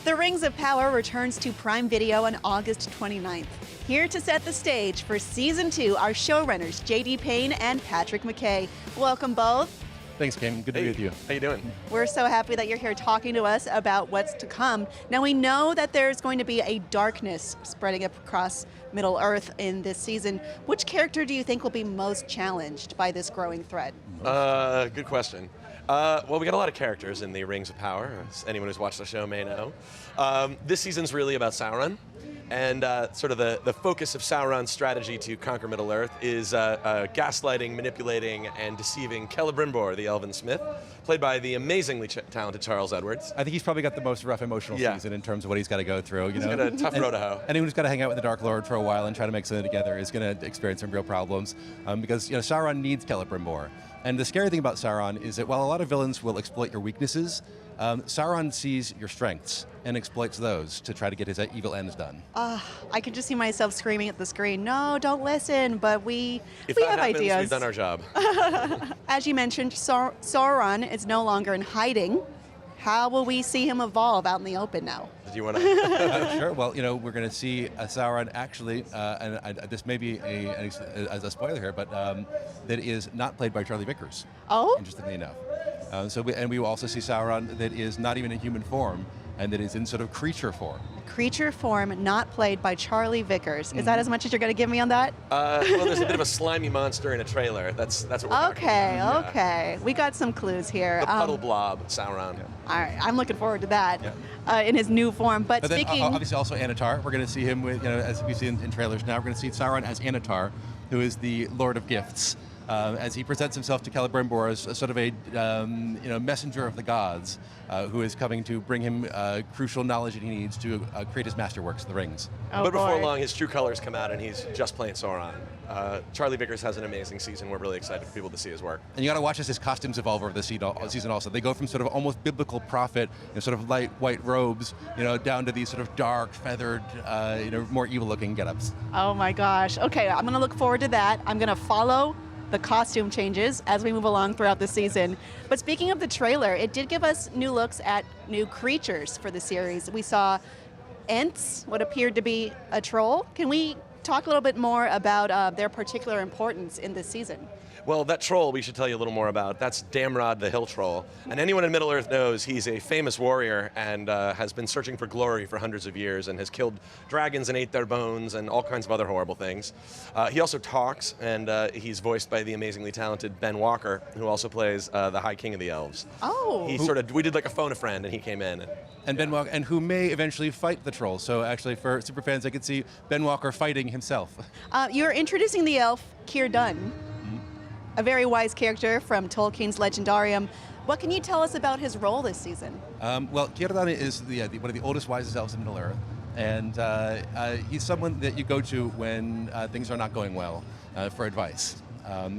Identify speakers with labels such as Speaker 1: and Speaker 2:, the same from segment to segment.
Speaker 1: The Rings of Power returns to Prime Video on August 29th. Here to set the stage for Season 2 are showrunners J.D. Payne and Patrick McKay. Welcome both.
Speaker 2: Thanks, Kim. Good to be with you.
Speaker 3: How you doing?
Speaker 1: We're so happy that you're here talking to us about what's to come. Now, we know that there's going to be a darkness spreading across Middle-earth in this season. Which character do you think will be most challenged by this growing threat?
Speaker 3: Good question. Well, we got a lot of characters in the Rings of Power, as anyone who's watched the show may know. This season's really about Sauron, and sort of the focus of Sauron's strategy to conquer Middle-earth is gaslighting, manipulating, and deceiving Celebrimbor, the Elven Smith, played by the amazingly talented Charles Edwards.
Speaker 2: I think he's probably got the most rough emotional season in terms of what he's got to go through.
Speaker 3: He's got a tough road to hoe.
Speaker 2: Anyone who's got to hang out with the Dark Lord for a while and try to make something together is going to experience some real problems because Sauron needs Celebrimbor. And the scary thing about Sauron is that while a lot of villains will exploit your weaknesses, Sauron sees your strengths and exploits those to try to get his evil ends done.
Speaker 1: I can just see myself screaming at the screen, no, don't listen, but we
Speaker 3: If
Speaker 1: have
Speaker 3: that happens,
Speaker 1: ideas.
Speaker 3: we've done our job.
Speaker 1: As you mentioned, Sauron is no longer in hiding. How will we see him evolve out in the open now?
Speaker 3: Did you want to?
Speaker 2: Sure. Well, we're going to see Sauron actually, and this may be as a spoiler here, but that is not played by Charlie Vickers.
Speaker 1: Oh?
Speaker 2: Interestingly enough. We will also see Sauron that is not even in human form, and that is in sort of creature form.
Speaker 1: Creature form, not played by Charlie Vickers. Is that as much as you're going to give me on that?
Speaker 3: Well, there's a bit of a slimy monster in a trailer. That's what we're talking about.
Speaker 1: Okay. We got some clues here.
Speaker 3: The puddle blob, Sauron.
Speaker 1: All right, I'm looking forward to that in his new form. But speaking,
Speaker 2: then, obviously also Antar. We're going to see him with, as we see in trailers now. We're going to see Sauron as Antar, who is the Lord of Gifts. As he presents himself to Celebrimbor as sort of a messenger of the gods, who is coming to bring him crucial knowledge that he needs to create his masterworks, the rings.
Speaker 3: But before long, his true colors come out, and he's just playing Sauron. Charlie Vickers has an amazing season. We're really excited for people to see his work.
Speaker 2: And you got to watch as his costumes evolve over the season also. They go from sort of almost biblical prophet, sort of light white robes, down to these sort of dark, feathered, more evil-looking get-ups.
Speaker 1: Oh my gosh. Okay, I'm going to look forward to that. I'm going to follow the costume changes as we move along throughout the season. But speaking of the trailer, it did give us new looks at new creatures for the series. We saw Ents, what appeared to be a troll. Can we talk a little bit more about their particular importance in this season?
Speaker 3: Well, that troll we should tell you a little more about. That's Damrod the Hill Troll. And anyone in Middle-earth knows he's a famous warrior and has been searching for glory for hundreds of years and has killed dragons and ate their bones and all kinds of other horrible things. He also talks, and he's voiced by the amazingly talented Ben Walker, who also plays the High King of the Elves.
Speaker 1: Oh.
Speaker 3: We did like a phone a friend, and he came in.
Speaker 2: And Ben Walker, and who may eventually fight the troll. So actually, for superfans, I could see Ben Walker fighting himself.
Speaker 1: You're introducing the elf, Kieran, a very wise character from Tolkien's Legendarium. What can you tell us about his role this season?
Speaker 2: Well, Kieran is one of the oldest, wisest elves in Middle-earth, and he's someone that you go to when things are not going well for advice.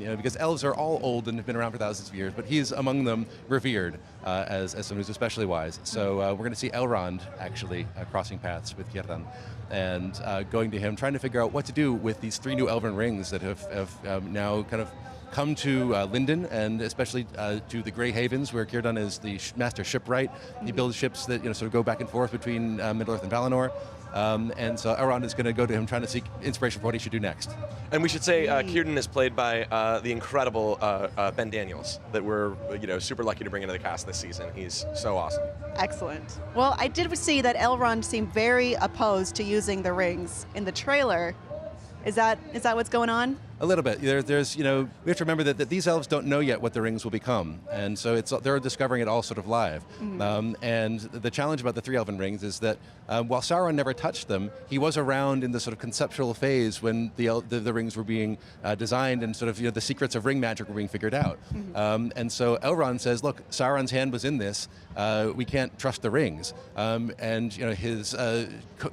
Speaker 2: Because elves are all old and have been around for thousands of years, but he's among them revered as someone who's especially wise. So we're going to see Elrond actually crossing paths with Kieran and going to him, trying to figure out what to do with these 3 new elven rings that have now kind of come to Lindon, and especially to the Grey Havens, where Kieran is the master shipwright. He builds ships that sort of go back and forth between Middle-earth and Valinor. And so Elrond is going to go to him trying to seek inspiration for what he should do next.
Speaker 3: And we should say Kieran is played by the incredible Ben Daniels, that we're super lucky to bring into the cast this season. He's so awesome.
Speaker 1: Excellent. Well, I did see that Elrond seemed very opposed to using the rings in the trailer. Is that what's going on?
Speaker 2: A little bit. There's we have to remember that these elves don't know yet what the rings will become, and so they're discovering it all sort of live. And the challenge about the 3 elven rings is that while Sauron never touched them, he was around in the sort of conceptual phase when the rings were being designed and sort of the secrets of ring magic were being figured out. And so Elrond says, look, Sauron's hand was in this. We can't trust the rings. And his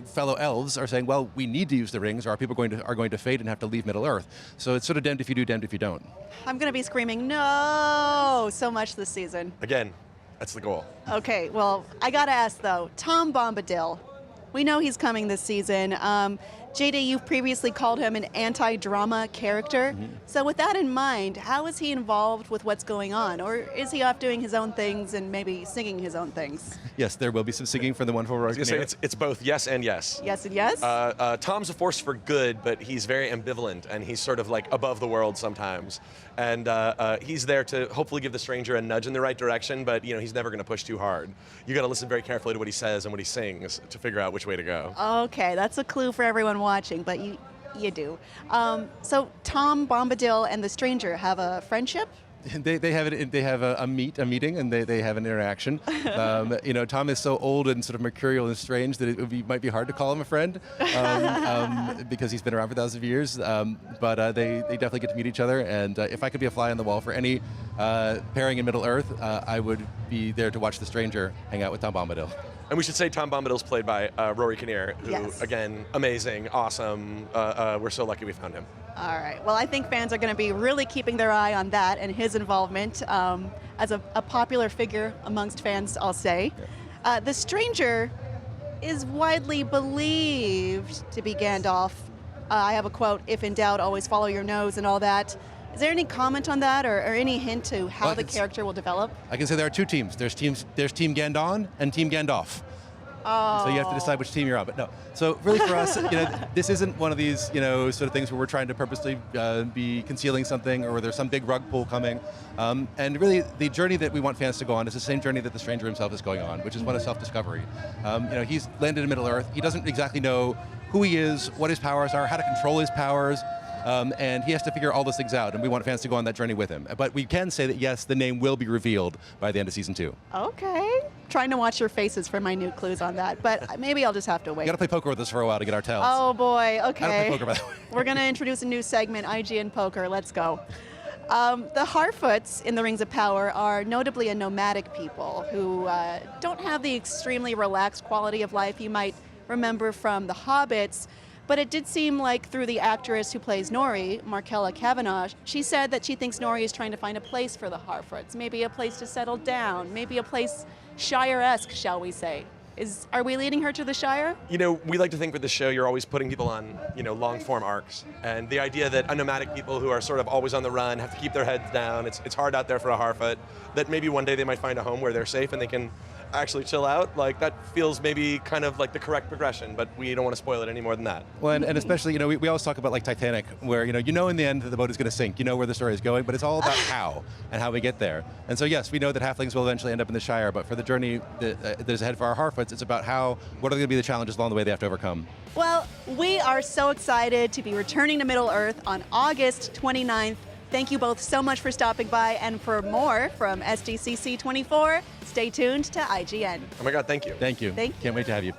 Speaker 2: fellow elves are saying, well, we need to use the rings, or our people are going to fade and have to leave Middle-earth. So it's sort of damned if you do, damned if you don't.
Speaker 1: I'm going to be screaming, no, so much this season.
Speaker 3: Again, that's the goal.
Speaker 1: Okay, well, I got to ask, though, Tom Bombadil. We know he's coming this season. JD, you've previously called him an anti-drama character. So with that in mind, how is he involved with what's going on? Or is he off doing his own things and maybe singing his own things?
Speaker 2: Yes, there will be some singing from the wonderful Rory Kinnear.
Speaker 3: It's both yes and yes.
Speaker 1: Yes and yes?
Speaker 3: Tom's a force for good, but he's very ambivalent, and he's sort of like above the world sometimes. And he's there to hopefully give the stranger a nudge in the right direction, but he's never going to push too hard. You got to listen very carefully to what he says and what he sings to figure out which way to go.
Speaker 1: Okay, that's a clue for everyone watching, but you do. So Tom Bombadil and the stranger have a friendship?
Speaker 2: They have a meeting, and they have an interaction. Tom is so old and sort of mercurial and strange that might be hard to call him a friend because he's been around for thousands of years. But they definitely get to meet each other. And if I could be a fly on the wall for any pairing in Middle Earth, I would be there to watch the stranger hang out with Tom Bombadil.
Speaker 3: And we should say Tom Bombadil's played by Rory Kinnear, who,
Speaker 1: Yes.
Speaker 3: again, amazing, awesome. We're so lucky we found him.
Speaker 1: All right. Well, I think fans are going to be really keeping their eye on that and his involvement as a popular figure amongst fans, I'll say. The stranger is widely believed to be Gandalf. I have a quote, "If in doubt, always follow your nose," and all that. Is there any comment on that or any hint to how the character will develop?
Speaker 2: I can say there are two teams. There's Team Gandon and Team Gandalf.
Speaker 1: Oh.
Speaker 2: So you have to decide which team you're on. But no. So really for us, this isn't one of these, sort of things where we're trying to purposely be concealing something or where there's some big rug pull coming. And really, the journey that we want fans to go on is the same journey that the stranger himself is going on, which is one of self-discovery. He's landed in Middle Earth. He doesn't exactly know who he is, what his powers are, how to control his powers. And he has to figure all those things out, and we want fans to go on that journey with him. But we can say that, yes, the name will be revealed by the end of Season 2.
Speaker 1: Okay. Trying to watch your faces for minute clues on that, but maybe I'll just have to wait.
Speaker 2: You got to play poker with us for a while to get our tells.
Speaker 1: Oh, boy. Okay.
Speaker 2: I don't play poker, by the way.
Speaker 1: We're going to introduce a new segment, IGN Poker. Let's go. The Harfoots in the Rings of Power are notably a nomadic people who don't have the extremely relaxed quality of life you might remember from The Hobbits. But it did seem like through the actress who plays Nori, Markella Kavanagh, she said that she thinks Nori is trying to find a place for the Harfoots, maybe a place to settle down, maybe a place Shire-esque, shall we say. Are we leading her to the Shire?
Speaker 3: We like to think with the show you're always putting people on, long-form arcs. And the idea that nomadic people who are sort of always on the run have to keep their heads down, it's hard out there for a Harfoot, that maybe one day they might find a home where they're safe and they can actually chill out, like that feels maybe kind of like the correct progression, but we don't want to spoil it any more than that.
Speaker 2: Well, and especially, we always talk about like Titanic, where, in the end that the boat is going to sink, where the story is going, but it's all about how and how we get there. And so, yes, we know that halflings will eventually end up in the Shire, but for the journey that is ahead for our Harfoots, it's about what are going to be the challenges along the way they have to overcome.
Speaker 1: Well, we are so excited to be returning to Middle Earth on August 29th. Thank you both so much for stopping by, and for more from SDCC 24, stay tuned to IGN.
Speaker 3: Oh my God, thank you.
Speaker 2: Thank you. Can't wait to have you.